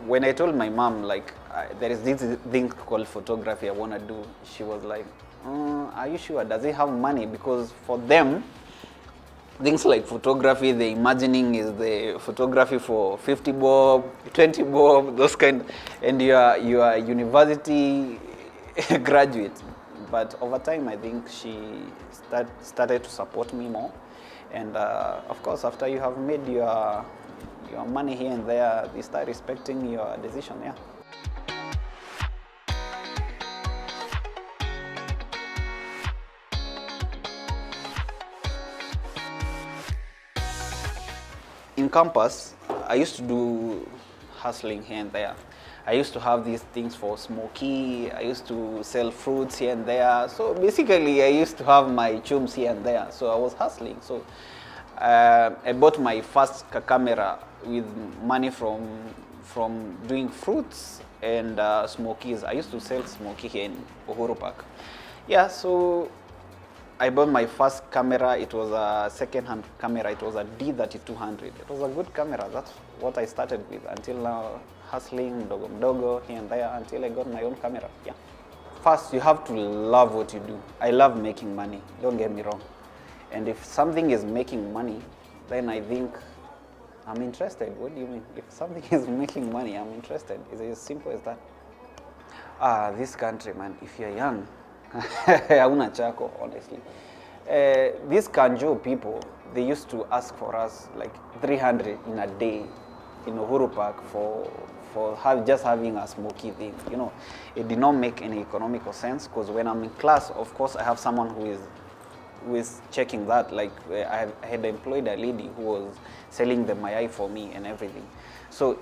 when I told my mom, like, there is this thing called photography I want to do, she was like, are you sure? Does he have money? Because for them, things like photography, the imagining is the photography for 50 bob, 20 bob, those kind, and you are university graduate. But over time, I think she started to support me more. And of course, after you have made your money here and there, they start respecting your decision, yeah. In campus, I used to do hustling here and there. I used to have these things for smoky. I used to sell fruits here and there. So basically, I used to have my chums here and there. So I was hustling. So I bought my first camera with money from doing fruits and smokies. I used to sell smoky here in Uhuru Park. Yeah, so I bought my first camera. It was a second-hand camera. It was a D3200. It was a good camera. That's what I started with until now, hustling mdogo mdogo here and there until I got my own camera. Yeah. First, you have to love what you do. I love making money. Don't get me wrong. And if something is making money, then I think I'm interested. What do you mean? If something is making money, I'm interested. It's as simple as that. This country, man, if you're young, hauna chako, honestly. These Kanjo people, they used to ask for us like 300 in a day in Uhuru Park for just having a smoky thing. You know, it did not make any economical sense because when I'm in class, of course, I have someone who is checking that. Like I had employed a lady who was selling the mayai for me and everything. So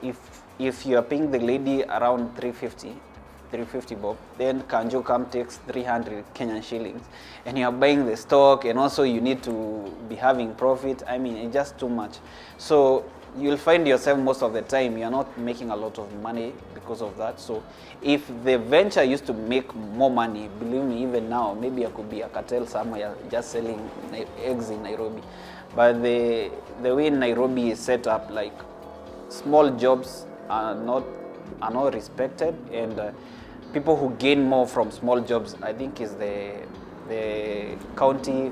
if you are paying the lady around 350 bob, then Kanjo takes 300 Kenyan shillings, and you are buying the stock, and also you need to be having profit. I mean, it's just too much. So you'll find yourself most of the time you're not making a lot of money because of that. So if the venture used to make more money, believe me, even now, maybe I could be a cartel somewhere just selling eggs in Nairobi. But the way Nairobi is set up, like small jobs are not respected, and people who gain more from small jobs, I think, is the county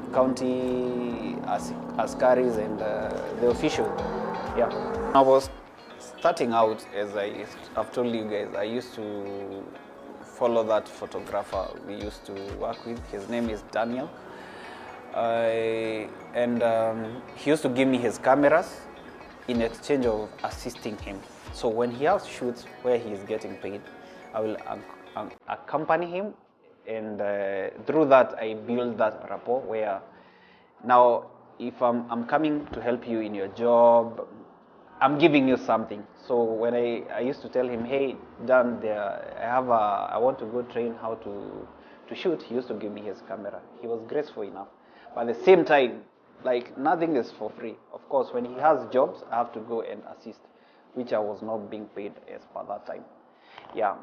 askaris and the official. Yeah. I was starting out, as I've told you guys, I used to follow that photographer we used to work with. His name is Daniel. And he used to give me his cameras in exchange of assisting him. So when he has shoots where he is getting paid, I will accompany him, and through that I build that rapport where now if I'm coming to help you in your job, I'm giving you something. So when I used to tell him, hey Dan, I want to go train how to shoot, he used to give me his camera. He was graceful enough. But at the same time, like, nothing is for free. Of course, when he has jobs, I have to go and assist, which I was not being paid as per that time. Yeah.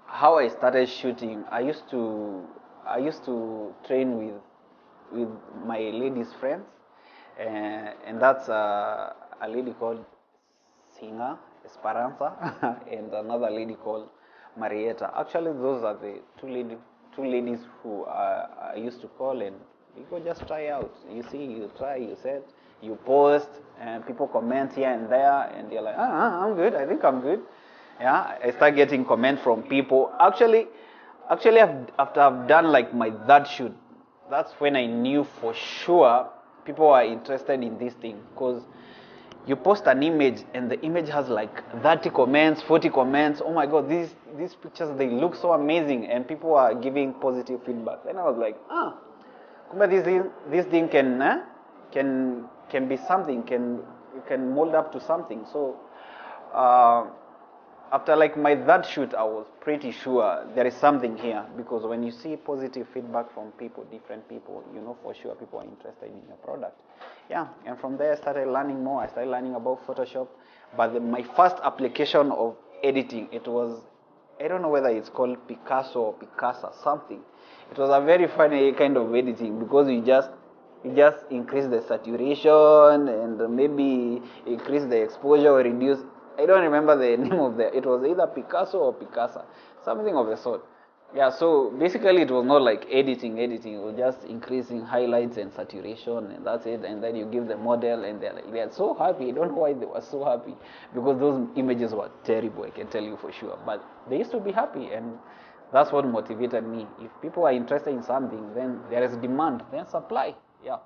How I started shooting, I used to train with my lady's friends, and that's a lady called Singa Esperanza and another lady called Marietta. Actually, those are the two ladies who I used to call, and you go just try out. You see, you try, you set, you post, and people comment here and there, and they're like, I'm good. I think I'm good. Yeah, I start getting comment from people. Actually, after I've done like my third shoot, that's when I knew for sure people are interested in this thing, because you post an image and the image has like 30 comments, 40 comments. Oh my God, these pictures, they look so amazing, and people are giving positive feedback. Then I was like, this thing can be something, can mold up to something. So after like my third shoot, I was pretty sure there is something here, because when you see positive feedback from people, different people, you know for sure people are interested in your product. Yeah, and from there I started learning more. I started learning about Photoshop, but my first application of editing, it was, I don't know whether it's called Picasso or Picasa, something. It was a very funny kind of editing, because you just increase the saturation and maybe increase the exposure or reduce. I don't remember the name of it was either Picasso or Picasa, something of the sort. Yeah, so basically it was not like editing, it was just increasing highlights and saturation, and that's it. And then you give the model, and they're so happy. I don't know why they were so happy, because those images were terrible, I can tell you for sure. But they used to be happy, and that's what motivated me. If people are interested in something, then there is demand, then supply. Yeah.